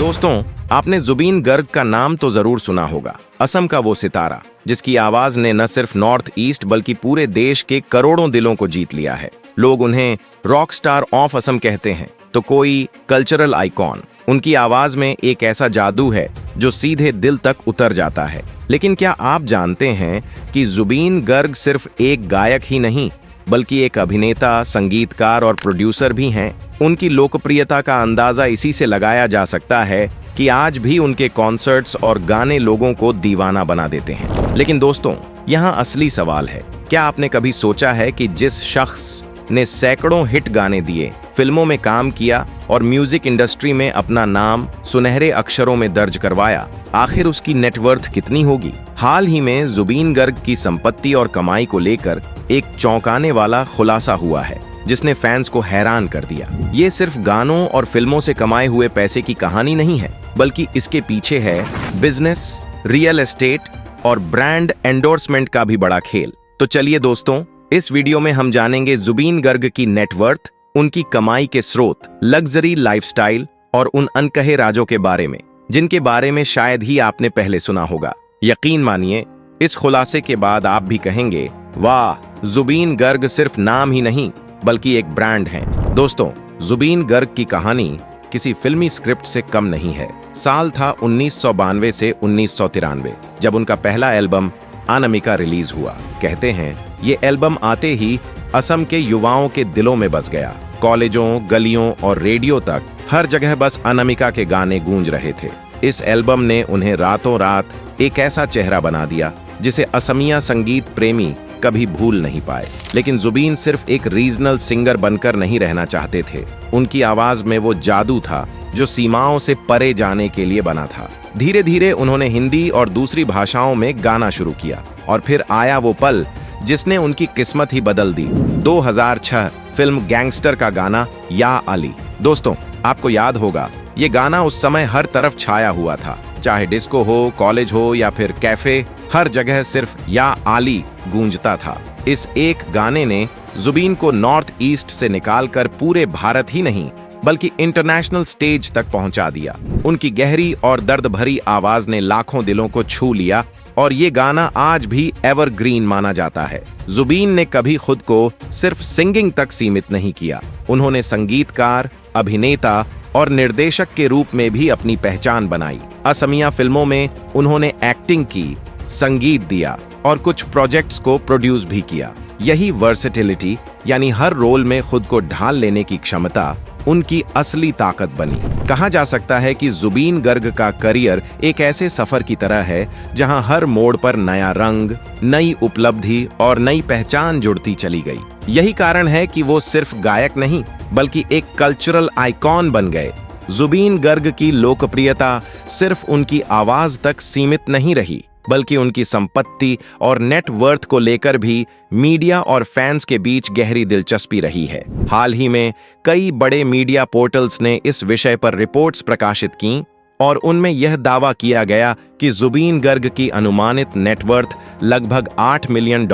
दोस्तों, आपने जुबीन गर्ग का नाम तो जरूर सुना होगा। असम का वो सितारा जिसकी आवाज ने न सिर्फ नॉर्थ ईस्ट बल्कि पूरे देश के करोड़ों दिलों को जीत लिया है। लोग उन्हें रॉक स्टार ऑफ असम कहते हैं तो कोई कल्चरल आइकॉन। उनकी आवाज में एक ऐसा जादू है जो सीधे दिल तक उतर जाता है। लेकिन क्या आप जानते हैं कि जुबीन गर्ग सिर्फ एक गायक ही नहीं बल्कि एक अभिनेता, संगीतकार और प्रोड्यूसर भी हैं। उनकी लोकप्रियता का अंदाजा इसी से लगाया जा सकता है कि आज भी उनके कॉन्सर्ट्स और गाने लोगों को दीवाना बना देते हैं। लेकिन दोस्तों, यहाँ असली सवाल है, क्या आपने कभी सोचा है कि जिस शख्स ने सैकड़ों हिट गाने दिए, फिल्मों में काम किया और म्यूजिक इंडस्ट्री में अपना नाम सुनहरे अक्षरों में दर्ज करवाया, आखिर उसकी नेटवर्थ कितनी होगी? हाल ही में जुबीन गर्ग की संपत्ति और कमाई को लेकर एक चौंकाने वाला खुलासा हुआ है जिसने फैंस को हैरान कर दिया। ये सिर्फ गानों और फिल्मों से कमाए हुए पैसे की कहानी नहीं है, बल्कि इसके पीछे है बिजनेस, रियल एस्टेट और ब्रांड एंडोर्समेंट का भी बड़ा खेल। तो चलिए दोस्तों, इस वीडियो में हम जानेंगे जुबीन गर्ग की नेटवर्थ, उनकी कमाई के स्रोत, लग्जरी लाइफस्टाइल और उन अनकहे राजों के बारे में जिनके बारे में शायद ही आपने पहले सुना होगा। यकीन मानिए, इस खुलासे के बाद आप भी कहेंगे, वाह, जुबीन गर्ग सिर्फ नाम ही नहीं बल्कि एक ब्रांड हैं। दोस्तों, जुबीन गर्ग की कहानी किसी फिल्मी स्क्रिप्ट से कम नहीं है। साल था 1992 से 1993 जब उनका पहला एल्बम अनामिका रिलीज हुआ। कहते हैं ये एल्बम आते ही असम के युवाओं के दिलों में बस गया। कॉलेजों, गलियों और रेडियो तक हर जगह बस अनामिका के गाने गूंज रहे थे। इस एल्बम ने उन्हें रातों रात एक ऐसा चेहरा बना दिया जिसे असमिया संगीत प्रेमी कभी भूल नहीं पाए। लेकिन जुबीन सिर्फ एक रीजनल सिंगर बनकर नहीं रहना चाहते थे। उनकी आवाज में वो जादू था जो सीमाओं से परे जाने के लिए बना था। धीरे धीरे उन्होंने हिंदी और दूसरी भाषाओं में गाना शुरू किया और फिर आया वो पल जिसने उनकी किस्मत ही बदल दी। 2006 फिल्म गैंगस्टर का गाना या अली। दोस्तों, आपको याद होगा, ये गाना उस समय हर तरफ छाया हुआ था। चाहे डिस्को हो, कॉलेज हो या फिर कैफे, हर जगह सिर्फ या आली गूंजता था। इस एक गाने ने जुबीन को नॉर्थ ईस्ट से निकालकर पूरे भारत ही नहीं बल्कि इंटरनेशनल स्टेज तक पहुंचा दिया। उनकी गहरी और दर्द भरी आवाज ने लाखों दिलों को छू लिया और ये गाना आज भी एवरग्रीन माना जाता है। जुबीन ने कभी खुद को सिर्फ सिंगिंग तक सीमित नहीं किया। उन्होंने संगीतकार, अभिनेता और निर्देशक के रूप में भी अपनी पहचान बनाई। असमिया फिल्मों में उन्होंने एक्टिंग की, संगीत दिया और कुछ प्रोजेक्ट्स को प्रोड्यूस भी किया। यही वर्सेटिलिटी यानी हर रोल में खुद को ढाल लेने की क्षमता उनकी असली ताकत बनी। कहा जा सकता है कि जुबीन गर्ग का करियर एक ऐसे सफर की तरह है जहां हर मोड़ पर नया रंग, नई उपलब्धि और नई पहचान जुड़ती चली गई। यही कारण है कि वो सिर्फ गायक नहीं बल्कि एक कल्चरल आइकॉन बन गए। जुबीन गर्ग की लोकप्रियता सिर्फ उनकी आवाज तक सीमित नहीं रही बल्कि उनकी संपत्ति और नेटवर्थ को लेकर भी मीडिया और फैंस के बीच गहरी दिलचस्पी रही है। हाल ही में कई बड़े मीडिया पोर्टल्स ने इस विषय पर रिपोर्ट्स प्रकाशित की और उनमें यह दावा किया गया कि जुबीन गर्ग की अनुमानित नेटवर्थ लगभग $8 मिलियन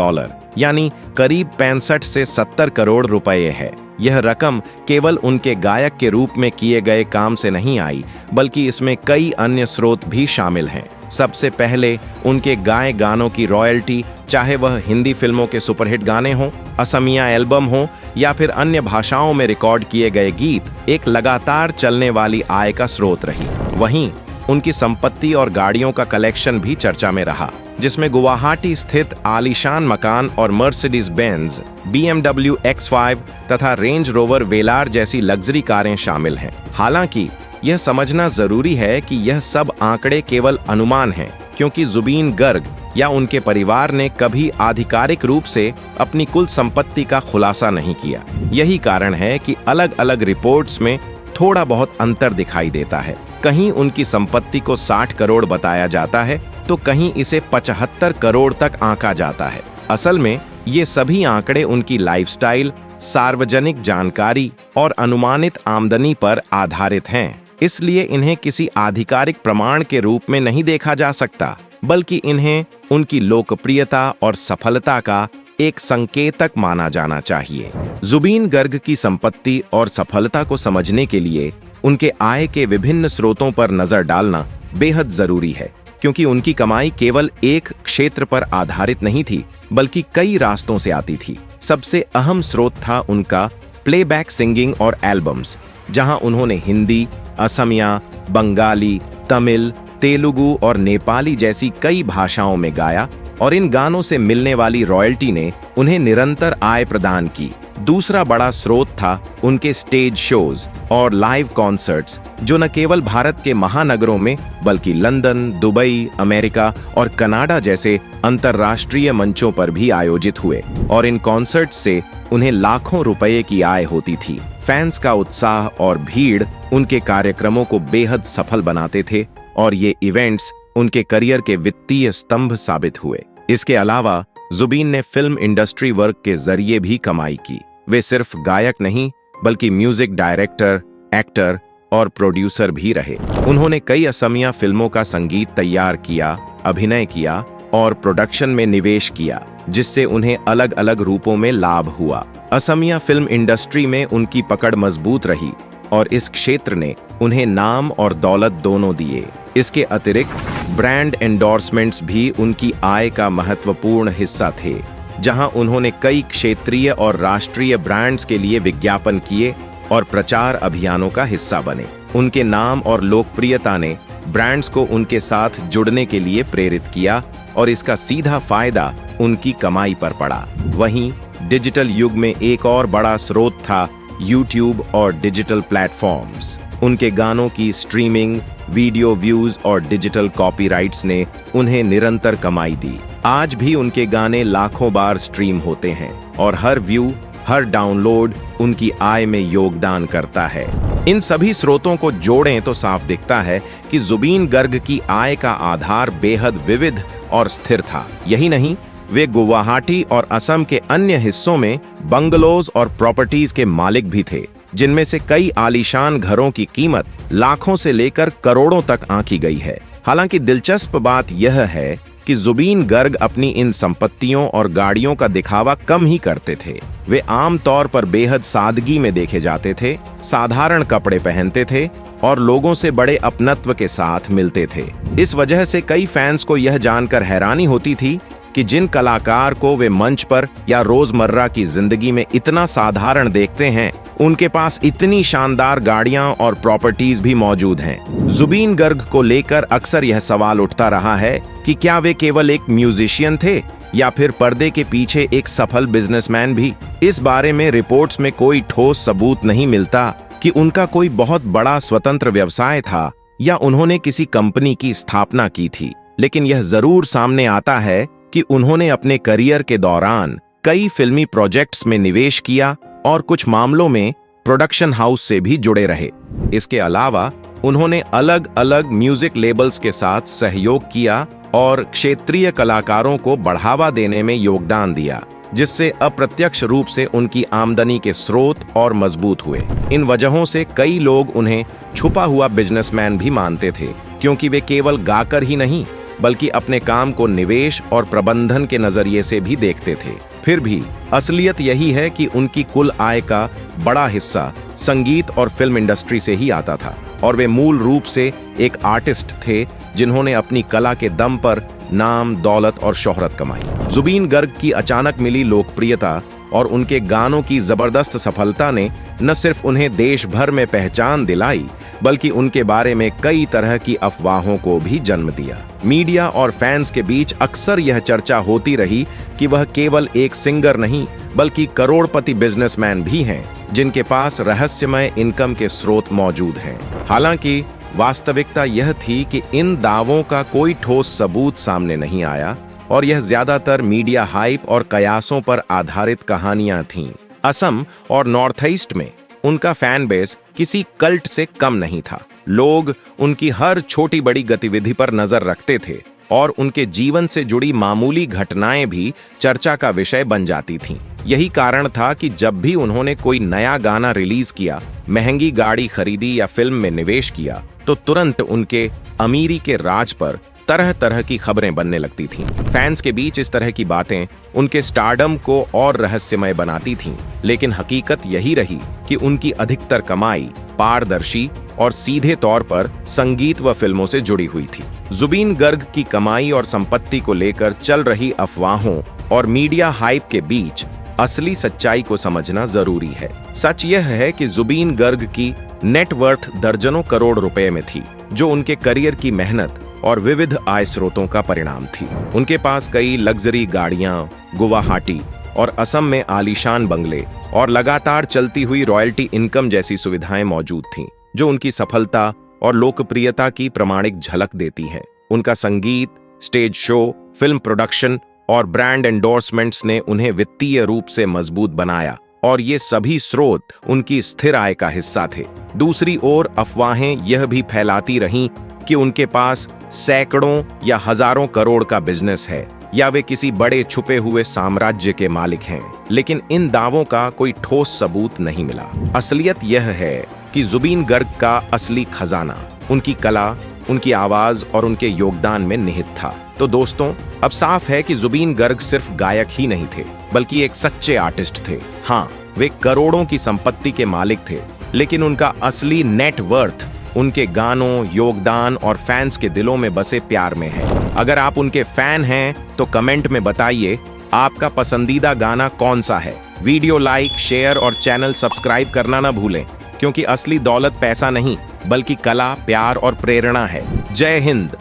यानी करीब 65 से 70 करोड़ रुपए है। यह रकम केवल उनके गायक के रूप में किए गए काम से नहीं आई बल्कि इसमें कई अन्य स्रोत भी शामिल हैं। सबसे पहले उनके गाए गानों की रॉयल्टी, चाहे वह हिंदी फिल्मों के सुपरहिट गाने हों, असमिया एल्बम हो या फिर अन्य भाषाओं में रिकॉर्ड किए गए गीत, एक लगातार चलने वाली आय का स्रोत रही। वहीं उनकी संपत्ति और गाड़ियों का कलेक्शन भी चर्चा में रहा, जिसमें गुवाहाटी स्थित आलीशान मकान और मर्सिडीज बेंज, BMW X5 तथा रेंज रोवर वेलार जैसी लग्जरी कारें शामिल हैं। हालांकि यह समझना जरूरी है कि यह सब आंकड़े केवल अनुमान हैं, क्योंकि जुबीन गर्ग या उनके परिवार ने कभी आधिकारिक रूप से अपनी कुल संपत्ति का खुलासा नहीं किया। यही कारण है कि अलग अलग रिपोर्ट्स में थोड़ा बहुत अंतर दिखाई देता है। कहीं उनकी संपत्ति को 60 करोड़ बताया जाता है तो कहीं इसे 75 करोड़ तक आंका जाता है। असल में ये सभी आंकड़े उनकी लाइफस्टाइल, सार्वजनिक जानकारी और अनुमानित आमदनी पर आधारित हैं। इसलिए इन्हें किसी आधिकारिक प्रमाण के रूप में नहीं देखा जा सकता, बल्कि इन्हें उनकी लोकप्रियता और सफलता का एक संकेतक माना जाना चाहिए। जुबीन गर्ग की संपत्ति और सफलता को समझने के लिए उनके आय के विभिन्न स्रोतों पर नजर डालना बेहद जरूरी है, क्योंकि उनकी कमाई केवल एक क्षेत्र पर आधारित नहीं थी, बल्कि कई रास्तों से आती थी। सबसे अहम स्रोत था उनका प्लेबैक सिंगिंग और एल्बम्स, जहां उन्होंने हिंदी, असमिया, बंगाली, तमिल, तेलुगु और नेपाली जैसी कई भाषाओं में गाया, और इन गानों से मिलने वाली रॉयल्टी ने उन्हें निरंतर आय प्रदान की। दूसरा बड़ा स्रोत था उनके स्टेज शोज और लाइव कॉन्सर्ट्स, जो न केवल भारत के महानगरों में बल्कि लंदन, दुबई, अमेरिका और कनाडा जैसे अंतर्राष्ट्रीय मंचों पर भी आयोजित हुए, और इन कॉन्सर्ट्स से उन्हें लाखों रुपए की आय होती थी। फैंस का उत्साह और भीड़ उनके कार्यक्रमों को बेहद सफल बनाते थे, और ये इवेंट्स उनके करियर के वित्तीय स्तंभ साबित हुए। इसके अलावा जुबीन ने फिल्म इंडस्ट्री वर्क के जरिए भी कमाई की। वे सिर्फ गायक नहीं, बल्कि म्यूजिक डायरेक्टर, एक्टर और प्रोड्यूसर भी रहे। उन्होंने कई असमिया फिल्मों का संगीत तैयार किया, अभिनय किया और प्रोडक्शन में निवेश किया, जिससे उन्हें अलग अलग रूपों में लाभ हुआ। असमिया फिल्म इंडस्ट्री में उनकी पकड़ मजबूत रही, और इस क्षेत्र ने उन्हें नाम और दौलत दोनों दिए। इसके अतिरिक्त ब्रांड एंडोर्समेंट्स भी उनकी आय का महत्वपूर्ण हिस्सा थे, जहां उन्होंने कई क्षेत्रीय और राष्ट्रीय ब्रांड्स के लिए विज्ञापन किए और प्रचार अभियानों का हिस्सा बने। उनके नाम और लोकप्रियता ने ब्रांड्स को उनके साथ जुड़ने के लिए प्रेरित किया, और इसका सीधा फायदा उनकी कमाई पर पड़ा। वहीं डिजिटल युग में एक और बड़ा स्रोत था यूट्यूब और डिजिटल प्लेटफॉर्म्स। उनके गानों की स्ट्रीमिंग, वीडियो व्यूज और डिजिटल कॉपीराइट्स ने उन्हें निरंतर कमाई दी। आज भी उनके गाने लाखों बार स्ट्रीम होते हैं, और हर व्यू, हर डाउनलोड उनकी आय में योगदान करता है। इन सभी स्रोतों को जोड़ें तो साफ दिखता है कि जुबीन गर्ग की आय का आधार बेहद विविध और स्थिर था। यही नहीं, वे गुवाहाटी और असम के अन्य हिस्सों में बंगलोज और प्रॉपर्टीज के मालिक भी थे, जिनमें से कई आलीशान घरों की कीमत लाखों से लेकर करोड़ों तक आंकी गई है। हालांकि दिलचस्प बात यह है कि जुबीन गर्ग अपनी इन संपत्तियों और गाड़ियों का दिखावा कम ही करते थे। वे आमतौर पर बेहद सादगी में देखे जाते थे, साधारण कपड़े पहनते थे और लोगों से बड़े अपनत्व के साथ मिलते थे। इस वजह से कई फैंस को यह जानकर हैरानी होती थी कि जिन कलाकार को वे मंच पर या रोजमर्रा की जिंदगी में इतना साधारण देखते हैं, उनके पास इतनी शानदार गाड़ियां और प्रॉपर्टीज भी मौजूद हैं। जुबीन गर्ग को लेकर अक्सर यह सवाल उठता रहा है कि क्या वे केवल एक म्यूजिशियन थे या फिर पर्दे के पीछे एक सफल बिजनेसमैन भी। इस बारे में रिपोर्ट्स में कोई ठोस सबूत नहीं मिलता कि उनका कोई बहुत बड़ा स्वतंत्र व्यवसाय था या उन्होंने किसी कंपनी की स्थापना की थी, लेकिन यह जरूर सामने आता है कि उन्होंने अपने करियर के दौरान कई फिल्मी प्रोजेक्ट्स में निवेश किया और कुछ मामलों में प्रोडक्शन हाउस से भी जुड़े रहे। इसके अलावा उन्होंने अलग अलग म्यूजिक लेबल्स के साथ सहयोग किया और क्षेत्रीय कलाकारों को बढ़ावा देने में योगदान दिया, जिससे अप्रत्यक्ष रूप से उनकी आमदनी के स्रोत और मजबूत हुए। इन वजहों से कई लोग उन्हें छुपा हुआ बिजनेसमैन भी मानते थे, क्योंकि वे केवल गाकर ही नहीं बल्कि अपने काम को निवेश और प्रबंधन के नजरिए से भी देखते थे। फिर भी असलियत यही है कि उनकी कुल आय का बड़ा हिस्सा संगीत और फिल्म इंडस्ट्री से ही आता था, और वे मूल रूप से एक आर्टिस्ट थे जिन्होंने अपनी कला के दम पर नाम, दौलत और शोहरत कमाई। जुबीन गर्ग की अचानक मिली लोकप्रियता और उनके गानों की जबरदस्त सफलता ने न सिर्फ उन्हें देश भर में पहचान दिलाई, बल्कि उनके बारे में कई तरह की अफवाहों को भी जन्म दिया। मीडिया और फैंस के बीच अक्सर यह चर्चा होती रही कि वह केवल एक सिंगर नहीं, बल्कि करोड़पति बिजनेसमैन भी हैं, जिनके पास रहस्यमय इनकम के स्रोत मौजूद हैं। हालांकि वास्तविकता यह थी कि इन दावों का कोई ठोस सबूत सामने नहीं आया, और यह ज्यादातर मीडिया हाइप और कयासों पर आधारित कहानियां थीं। असम और नॉर्थ ईस्ट में उनका फैन बेस किसी कल्ट से कम नहीं था। लोग उनकी हर छोटी बड़ी गतिविधि पर नजर रखते थे, और उनके जीवन से जुड़ी मामूली घटनाएं भी चर्चा का विषय बन जाती थीं। यही कारण था कि जब भी उन्होंने कोई नया गाना रिलीज किया, महंगी गाड़ी खरीदी या फिल्म में निवेश किया, तो तुरंत उनके अमीरी के राज पर तरह तरह की खबरें बनने लगती थीं। फैंस के बीच इस तरह की बातें उनके स्टारडम को और रहस्यमय बनाती थीं, लेकिन हकीकत यही रही कि उनकी अधिकतर कमाई पारदर्शी और सीधे तौर पर संगीत व फिल्मों से जुड़ी हुई थी। जुबीन गर्ग की कमाई और संपत्ति को लेकर चल रही अफवाहों और मीडिया हाइप के बीच असली सच्चाई को समझना जरूरी है। सच यह है कि जुबीन गर्ग की नेटवर्थ दर्जनों करोड़ रुपए में थी, जो उनके करियर की मेहनत और विविध आय स्रोतों का परिणाम थी। उनके पास कई लग्जरी गाड़ियां, गुवाहाटी और असम में आलीशान बंगले और लगातार चलती हुई रॉयल्टी इनकम जैसी सुविधाएं मौजूद थीं, जो उनकी सफलता और लोकप्रियता की प्रामाणिक झलक देती हैं। उनका संगीत, स्टेज शो, फिल्म प्रोडक्शन और ब्रांड एंडोर्समेंट्स ने उन्हें वित्तीय रूप से मजबूत बनाया, और ये सभी स्रोत उनकी स्थिर आय का हिस्सा थे। दूसरी ओर अफवाहें यह भी फैलाती रहीं कि उनके पास सैकड़ों या हजारों करोड़ का बिजनेस है या वे किसी बड़े छुपे हुए साम्राज्य के मालिक हैं, लेकिन इन दावों का कोई ठोस सबूत नहीं मिला। असलियत यह है कि जुबीन गर्ग का असली खजाना उनकी कला, उनकी आवाज और उनके योगदान में निहित था। तो दोस्तों, अब साफ है कि जुबीन गर्ग सिर्फ गायक ही नहीं थे, बल्कि एक सच्चे आर्टिस्ट थे। हाँ, वे करोड़ों की संपत्ति के मालिक थे, लेकिन उनका असली नेटवर्थ उनके गानों, योगदान और फैंस के दिलों में बसे प्यार में है। अगर आप उनके फैन हैं तो कमेंट में बताइए आपका पसंदीदा गाना कौन सा है। वीडियो लाइक, शेयर और चैनल सब्सक्राइब करना ना भूलें, क्योंकि असली दौलत पैसा नहीं, बल्कि कला, प्यार और प्रेरणा है। जय हिंद।